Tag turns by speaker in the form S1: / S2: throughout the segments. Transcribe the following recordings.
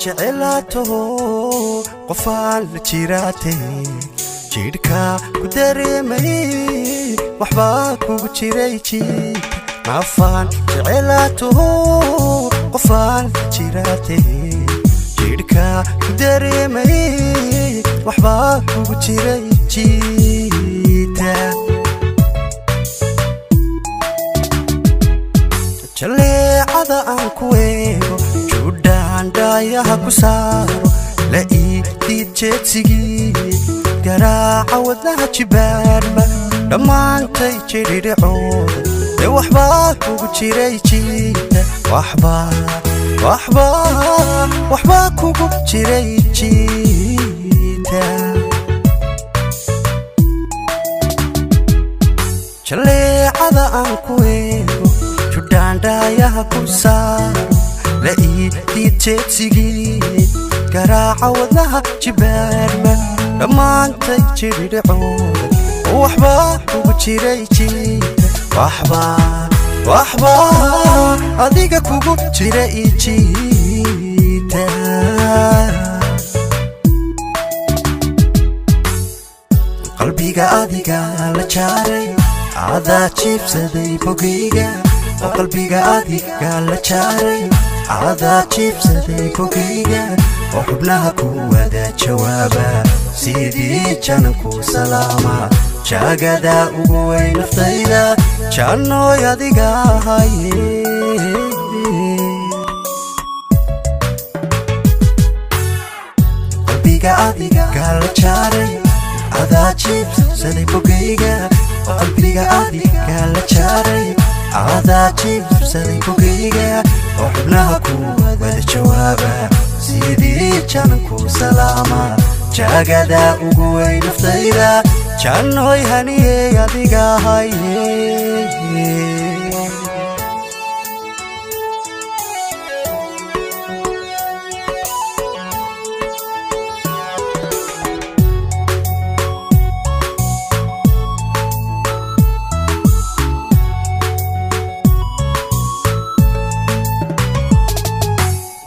S1: jecelato qofaan la jiraate jidhka ku dareemay waxba kugu jiray qofaan jecelato qofaan la jiraate jidhka ku dareemay waxba kugu jiray jaleecada aan ku eego judhaan dhaayaha ku saaro la ii diid jeedsigii garaaca wadnaha jibaarba dhammaantay jidhidhicooda ee waxba kugu jiray jiita waxba kugu jiray jiita jaleecada aan ku eego judhaan dhaayaha ku saaro la ii diid jeedsigii garaaca wadnaha jibaarba dhammaantay jidhidhicooda oo waxba kugu jiray jiita waxba adiga kugu jiray jiita qalbiga adiga la jaaray adaa jiibsaday bogayga qalbiga adiga la jaaray adaa jiibsaday bogayga oo xubnaha ku wada jawaaba sidii jananku salaama jaagada ugu weyn naftayda jannoy adiga haye qalbiga adiga la jaaray adaa jiibsaday bogayga qalbiga adiga la jaaray adaa jiibsaday bogayga oo xubnaha ku wada jawaaba sidii jananku salaama jaagada ugu weyn naftayda jannoy haniyey adiga haye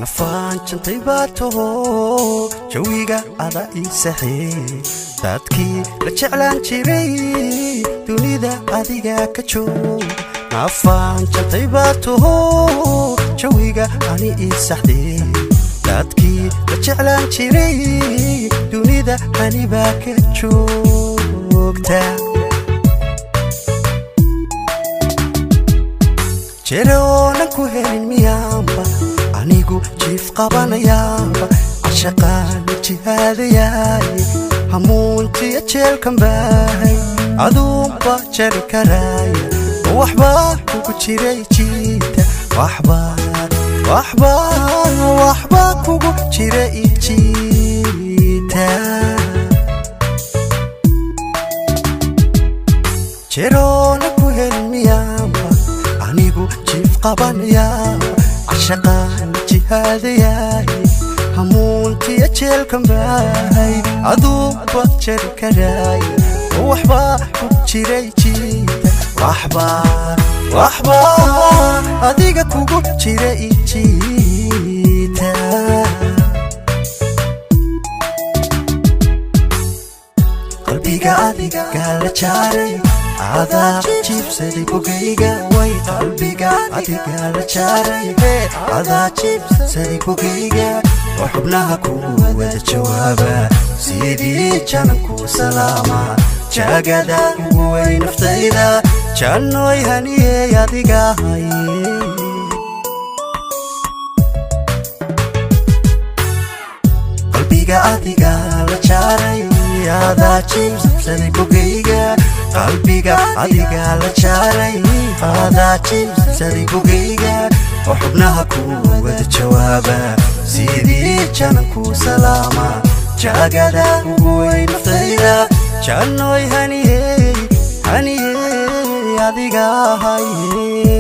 S1: nafaan jantay baataho jawiga ada ii saxee dadkii la jeclaan jiray dunida adiga ka joog nafaan jantay baataho jawiga ani ii saxdee dadkii la jeclaan jiray dunida anibaa ka joogta jeroona ku helin miyaanba anigu jiif qabanayaaba cashaqaana jihaadayaay hamuuntiya jeelkan baahay aduunba jari karaaya oo waxba kugu jiray jiita waxba kugu jiray jiita jeroona ku helin miyaanba anigu jiif qabanayaaba cashaqaana jihaadayaay hamuuntiya jeelkan baahay aduunba jari karaaya oo waxba kugu jiray jiita waxba adiga kugu jiray jiita qalbiga adiga la jaaray adaa jiibsaday bogayga way qalbiga adiga la jaaray adaa jiibsaday bogayga oo xubnaha ku wada jawaaba sidii jananku salaama jaagada ugu weyn naftayda jannoy haniyey adiga haye qalbiga adiga la jaaray adaa jiibsaday bogayga qalbiga adiga la jaaray adaa jiibsaday bogayga oo xubnaha ku wada jawaaba sidii jananku salaama jaagada ugu weyn naftayda jannoy haniyey adiga haye